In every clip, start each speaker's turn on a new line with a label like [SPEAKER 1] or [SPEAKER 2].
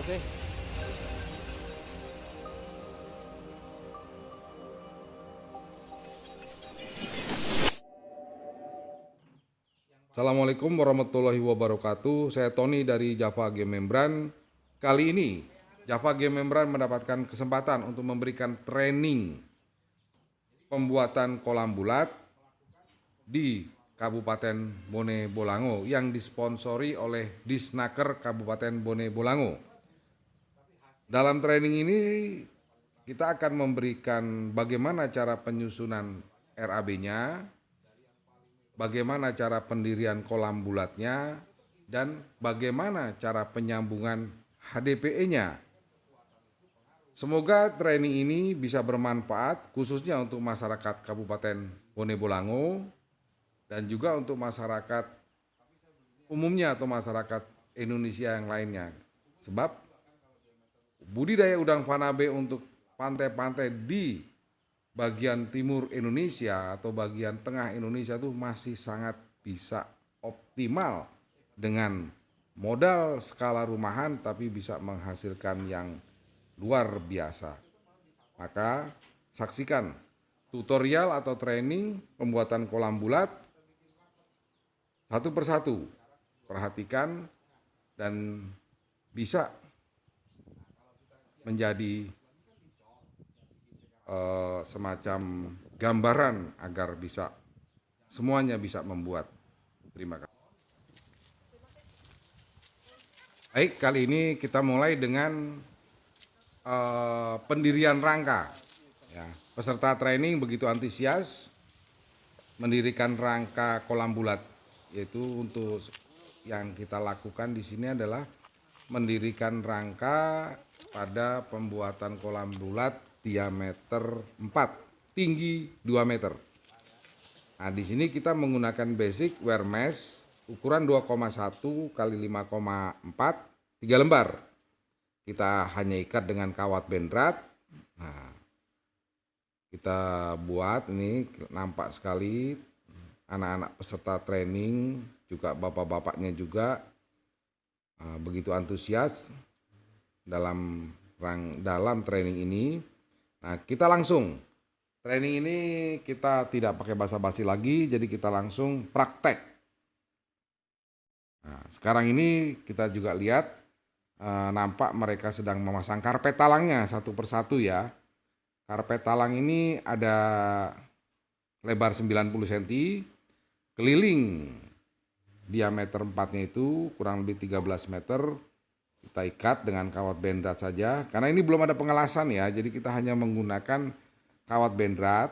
[SPEAKER 1] Oke.
[SPEAKER 2] Assalamualaikum warahmatullahi wabarakatuh. Saya Tony dari Java Game Membran. Kali ini Java Game Membran mendapatkan kesempatan untuk memberikan training pembuatan kolam bulat di Kabupaten Bone Bolango yang disponsori oleh Disnaker Kabupaten Bone Bolango. Dalam training ini kita akan memberikan bagaimana cara penyusunan RAB-nya, bagaimana cara pendirian kolam bulatnya, dan bagaimana cara penyambungan HDPE-nya. Semoga training ini bisa bermanfaat khususnya untuk masyarakat Kabupaten Bone Bolango dan juga untuk masyarakat umumnya atau masyarakat Indonesia yang lainnya. Sebab budidaya udang fanabe untuk pantai-pantai di bagian timur Indonesia atau bagian tengah Indonesia itu masih sangat bisa optimal dengan modal skala rumahan tapi bisa menghasilkan yang luar biasa. Maka saksikan tutorial atau training pembuatan kolam bulat satu persatu. Perhatikan dan bisa menjadi semacam gambaran agar bisa semuanya bisa membuat. Terima kasih. Baik, kali ini kita mulai dengan pendirian rangka. Ya, peserta training begitu antusias mendirikan rangka kolam bulat, yaitu untuk yang kita lakukan di sini adalah mendirikan rangka pada pembuatan kolam bulat diameter 4, tinggi 2 meter. Nah, di sini kita menggunakan basic wear mesh ukuran 2,1 kali 5,4, 3 lembar. Kita hanya ikat dengan kawat benrat. Nah, kita buat ini nampak sekali anak-anak peserta training juga bapak-bapaknya juga begitu antusias dalam training ini. Nah, kita langsung training ini kita tidak pakai basa-basi lagi, jadi kita langsung praktek. Nah, sekarang ini kita juga lihat nampak mereka sedang memasang karpet talangnya satu persatu ya. Karpet talang ini ada lebar 90 cm, keliling diameter 4-nya itu kurang lebih 13 meter. Kita ikat dengan kawat bendrat saja, karena ini belum ada pengelasan ya, jadi kita hanya menggunakan kawat bendrat.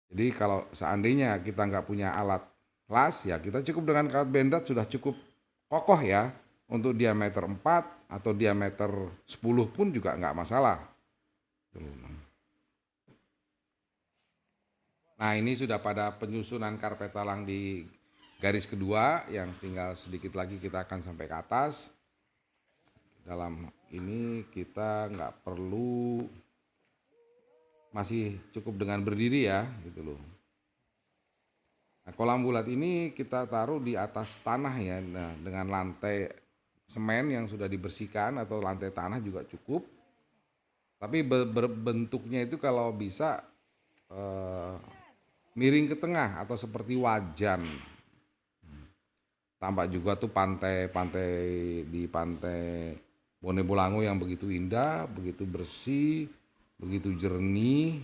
[SPEAKER 2] Jadi kalau seandainya kita nggak punya alat las ya kita cukup dengan kawat bendrat sudah cukup kokoh ya. Untuk diameter 4 atau diameter 10 pun juga nggak masalah. Nah, ini sudah pada penyusunan karpet talang di garis kedua, yang tinggal sedikit lagi kita akan sampai ke atas. Dalam ini kita nggak perlu, masih cukup dengan berdiri ya, gitu loh. Nah, kolam bulat ini kita taruh di atas tanah ya, nah, dengan lantai semen yang sudah dibersihkan atau lantai tanah juga cukup. Tapi bentuknya itu kalau bisa miring ke tengah atau seperti wajan. Tampak juga tuh pantai-pantai di pantai Bone Bolango yang begitu indah, begitu bersih, begitu jernih,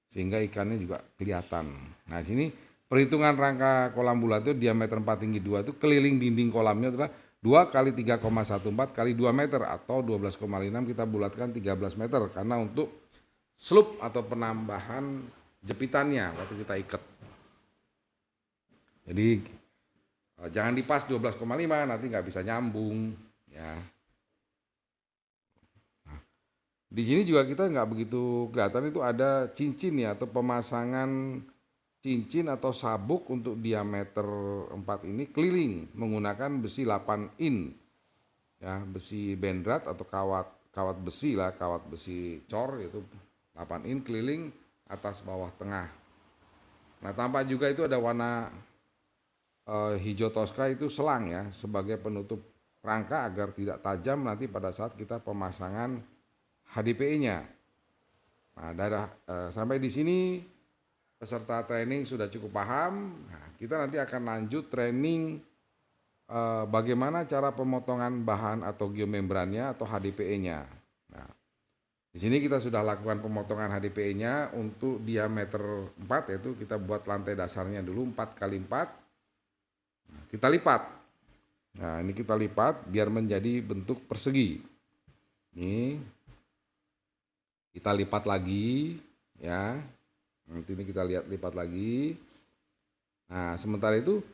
[SPEAKER 2] sehingga ikannya juga kelihatan. Nah, sini perhitungan rangka kolam bulat itu diameter 4 tinggi 2 itu keliling dinding kolamnya adalah 2 kali 3,14 kali 2 meter atau 12,6, kita bulatkan 13 meter karena untuk slope atau penambahan jepitannya waktu kita ikat. Jadi jangan dipas 12,5, nanti nggak bisa nyambung ya. Nah, di sini juga kita nggak begitu kelihatan itu ada cincin ya, atau pemasangan cincin atau sabuk untuk diameter 4 ini keliling menggunakan besi 8 in ya, besi bendrat atau kawat besi lah, kawat besi cor itu 8 in keliling atas bawah tengah. Nah, tampak juga itu ada warna hijau toska itu selang ya sebagai penutup rangka agar tidak tajam nanti pada saat kita pemasangan HDPE-nya. Nah, sampai di sini peserta training sudah cukup paham. Nah, kita nanti akan lanjut training bagaimana cara pemotongan bahan atau geomembrannya atau HDPE-nya. Nah, di sini kita sudah lakukan pemotongan HDPE-nya untuk diameter 4, yaitu kita buat lantai dasarnya dulu 4 kali 4. Nah, kita lipat. Nah, ini kita lipat biar menjadi bentuk persegi. Ini kita lipat lagi ya. Nanti ini kita lipat lagi. Nah, sementara itu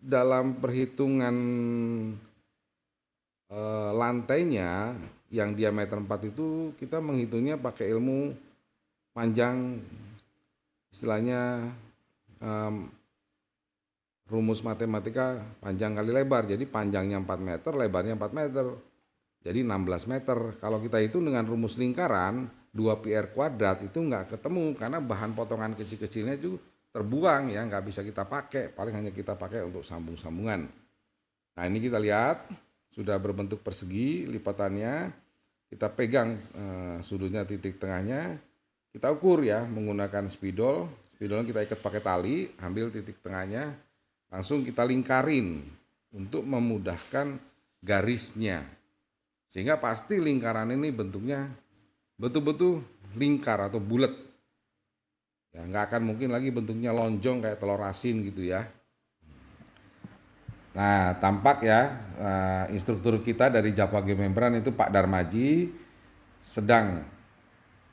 [SPEAKER 2] dalam perhitungan lantainya yang diameter 4 itu kita menghitungnya pakai ilmu panjang, istilahnya rumus matematika panjang kali lebar. Jadi panjangnya 4 meter, lebarnya 4 meter. Jadi 16 meter. Kalau kita hitung dengan rumus lingkaran 2πr kuadrat itu nggak ketemu karena bahan potongan kecil-kecilnya itu terbuang ya, nggak bisa kita pakai, paling hanya kita pakai untuk sambung-sambungan. Nah, ini kita lihat sudah berbentuk persegi lipatannya. Kita pegang sudutnya, titik tengahnya, kita ukur ya menggunakan spidol. Spidolnya kita ikat pakai tali, ambil titik tengahnya, langsung kita lingkarin untuk memudahkan garisnya. Sehingga pasti lingkaran ini bentuknya betul-betul lingkar atau bulat. Ya, nggak akan mungkin lagi bentuknya lonjong kayak telur asin gitu ya. Nah, tampak ya instruktur kita dari Java Geomembran itu Pak Darmaji sedang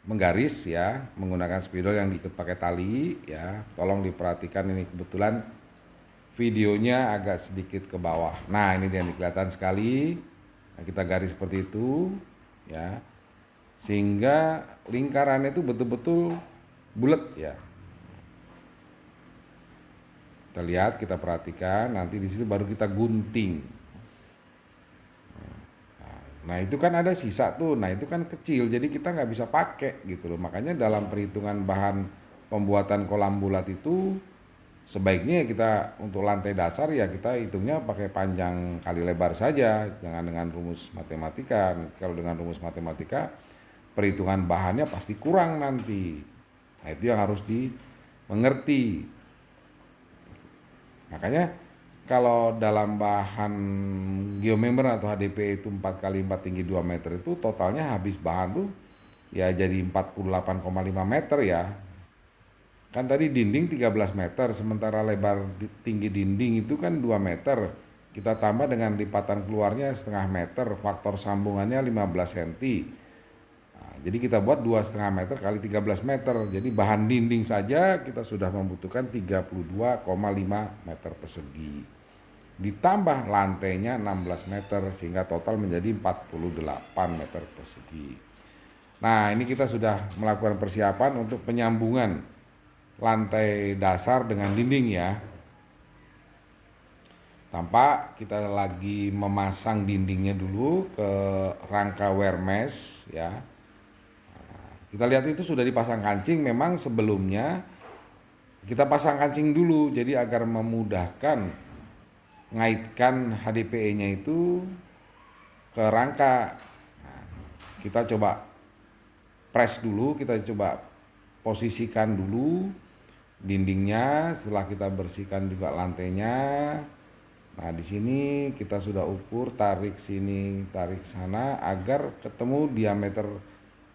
[SPEAKER 2] menggaris ya menggunakan spidol yang diikat pakai tali ya. Tolong diperhatikan, ini kebetulan videonya agak sedikit ke bawah. Nah, ini dia kelihatan sekali. Nah, kita garis seperti itu ya. Sehingga lingkarannya itu betul-betul bulat ya. Kita lihat, kita perhatikan, nanti di situ baru kita gunting. Nah, itu kan ada sisa tuh, nah itu kan kecil, jadi kita nggak bisa pakai gitu loh. Makanya dalam perhitungan bahan pembuatan kolam bulat itu sebaiknya kita untuk lantai dasar ya kita hitungnya pakai panjang kali lebar saja, jangan dengan rumus matematika. Kalau dengan rumus matematika perhitungan bahannya pasti kurang nanti. Nah, itu yang harus dimengerti. Makanya kalau dalam bahan geomembran atau HDP itu 4 kali 4 tinggi 2 meter itu totalnya habis bahan tuh ya jadi 48,5 meter ya. Kan tadi dinding 13 meter, sementara lebar tinggi dinding itu kan 2 meter. Kita tambah dengan lipatan keluarnya setengah meter, faktor sambungannya 15 cm. Jadi kita buat 2,5 meter kali 13 meter. Jadi bahan dinding saja kita sudah membutuhkan 32,5 meter persegi. Ditambah lantainya 16 meter sehingga total menjadi 48 meter persegi. Nah, ini kita sudah melakukan persiapan untuk penyambungan lantai dasar dengan dinding ya. Tampak kita lagi memasang dindingnya dulu ke rangka wear mesh ya. Kita lihat itu sudah dipasang kancing, memang sebelumnya kita pasang kancing dulu jadi agar memudahkan ngaitkan HDPE-nya itu ke rangka. Nah, kita coba press dulu, kita coba posisikan dulu dindingnya, setelah kita bersihkan juga lantainya. Nah, di sini kita sudah ukur, tarik sini, tarik sana agar ketemu diameter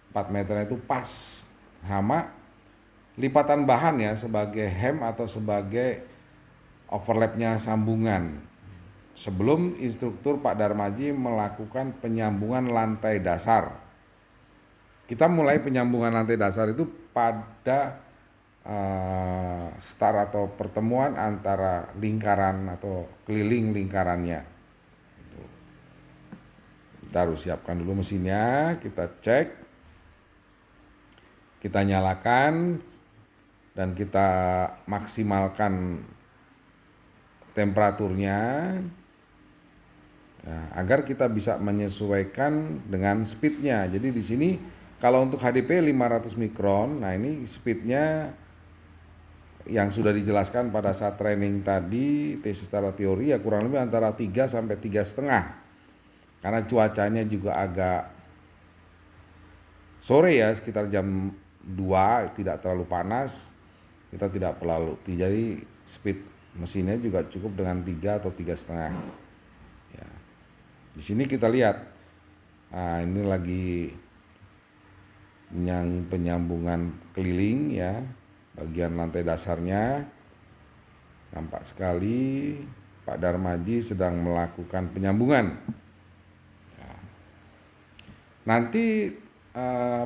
[SPEAKER 2] 4 meternya itu pas sama lipatan bahan ya sebagai hem atau sebagai overlapnya sambungan. Sebelum instruktur Pak Darmaji melakukan penyambungan lantai dasar. Kita mulai penyambungan lantai dasar itu pada start atau pertemuan antara lingkaran atau keliling lingkarannya. Kita harus siapkan dulu mesinnya, kita cek. Kita nyalakan dan kita maksimalkan temperaturnya ya, agar kita bisa menyesuaikan dengan speednya. Jadi di sini kalau untuk HDP 500 mikron, nah ini speednya yang sudah dijelaskan pada saat training tadi, tes secara teori ya kurang lebih antara 3 sampai 3,5. Karena cuacanya juga agak sore ya, sekitar jam 2, tidak terlalu panas, kita tidak terlalu, jadi speed mesinnya juga cukup dengan 3 atau 3,5. Ya. Di sini kita lihat, nah ini lagi penyambungan keliling ya, bagian lantai dasarnya. Nampak sekali Pak Darmaji sedang melakukan penyambungan. Ya. Nanti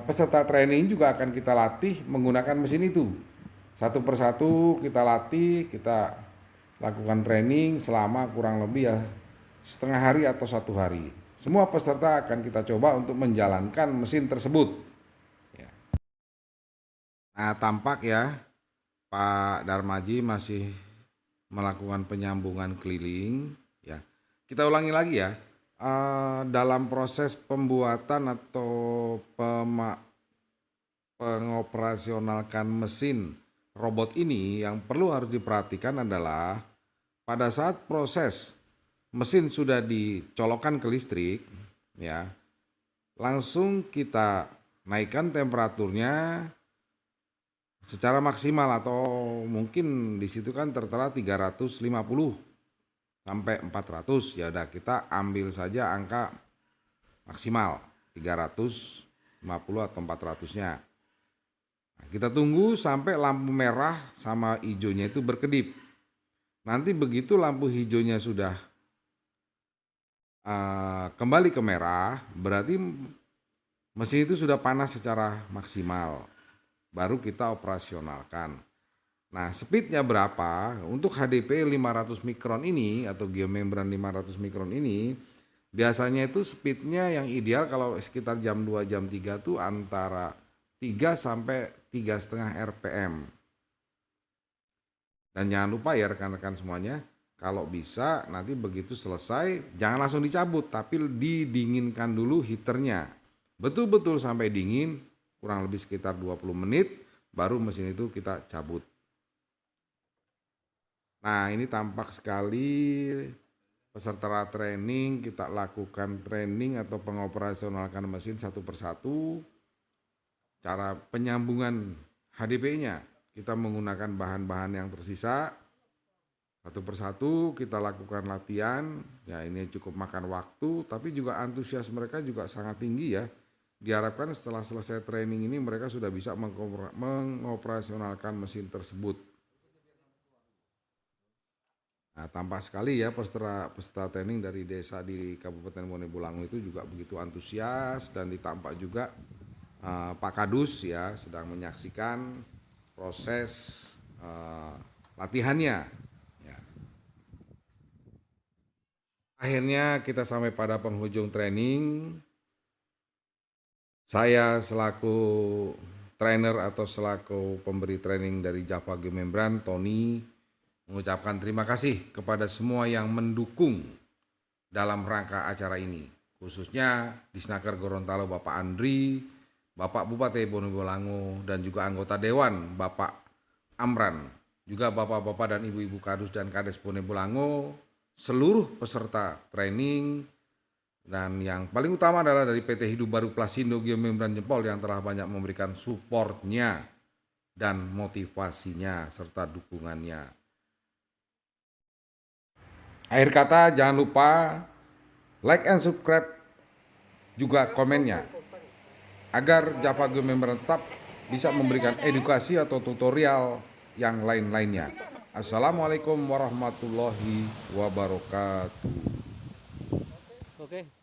[SPEAKER 2] peserta training juga akan kita latih menggunakan mesin itu. Satu persatu kita latih, kita lakukan training selama kurang lebih ya setengah hari atau 1 hari. Semua peserta akan kita coba untuk menjalankan mesin tersebut. Ya. Nah, tampak ya Pak Darmaji masih melakukan penyambungan keliling. Ya, kita ulangi lagi ya. Dalam proses pembuatan atau pengoperasionalkan mesin robot ini, yang perlu harus diperhatikan adalah pada saat proses mesin sudah dicolokkan ke listrik, ya, langsung kita naikkan temperaturnya secara maksimal, atau mungkin di situ kan tertera 350 sampai 400, ya udah kita ambil saja angka maksimal 350 atau 400-nya. Nah, kita tunggu sampai lampu merah sama hijaunya itu berkedip. Nanti begitu lampu hijaunya sudah kembali ke merah, berarti mesin itu sudah panas secara maksimal. Baru kita operasionalkan. Nah, speednya berapa? Untuk HDP 500 mikron ini atau geomembran 500 mikron ini, biasanya itu speednya yang ideal kalau sekitar jam 2, jam 3 tuh antara 3 sampai 3,5 RPM. Dan jangan lupa ya rekan-rekan semuanya, kalau bisa nanti begitu selesai jangan langsung dicabut, tapi didinginkan dulu heaternya. Betul-betul sampai dingin, kurang lebih sekitar 20 menit, baru mesin itu kita cabut. Nah, ini tampak sekali peserta training, kita lakukan training atau pengoperasionalkan mesin satu persatu. Cara penyambungan HDP-nya, kita menggunakan bahan-bahan yang tersisa. Satu persatu kita lakukan latihan, ya ini cukup makan waktu, tapi juga antusias mereka juga sangat tinggi ya. Diharapkan setelah selesai training ini mereka sudah bisa mengoperasionalkan mesin tersebut. Nah, tampak sekali ya peserta training dari desa di Kabupaten Bone Bolango itu juga begitu antusias, dan ditampak juga Pak Kadus ya sedang menyaksikan proses latihannya. Ya. Akhirnya kita sampai pada penghujung training. Saya selaku trainer atau selaku pemberi training dari Java Geomembran, Tony, mengucapkan terima kasih kepada semua yang mendukung dalam rangka acara ini, khususnya Disnaker Gorontalo Bapak Andri, Bapak Bupati Bone Bolango, dan juga anggota Dewan Bapak Amran, juga Bapak-Bapak dan Ibu-Ibu Kadus dan Kades Bone Bolango, seluruh peserta training, dan yang paling utama adalah dari PT Hidup Baru Plasindo Geomembran Jempol yang telah banyak memberikan supportnya dan motivasinya serta dukungannya. Akhir kata, jangan lupa like and subscribe, juga komennya, agar Java Geomembran tetap bisa memberikan edukasi atau tutorial yang lain-lainnya. Assalamualaikum warahmatullahi wabarakatuh.
[SPEAKER 1] Oke.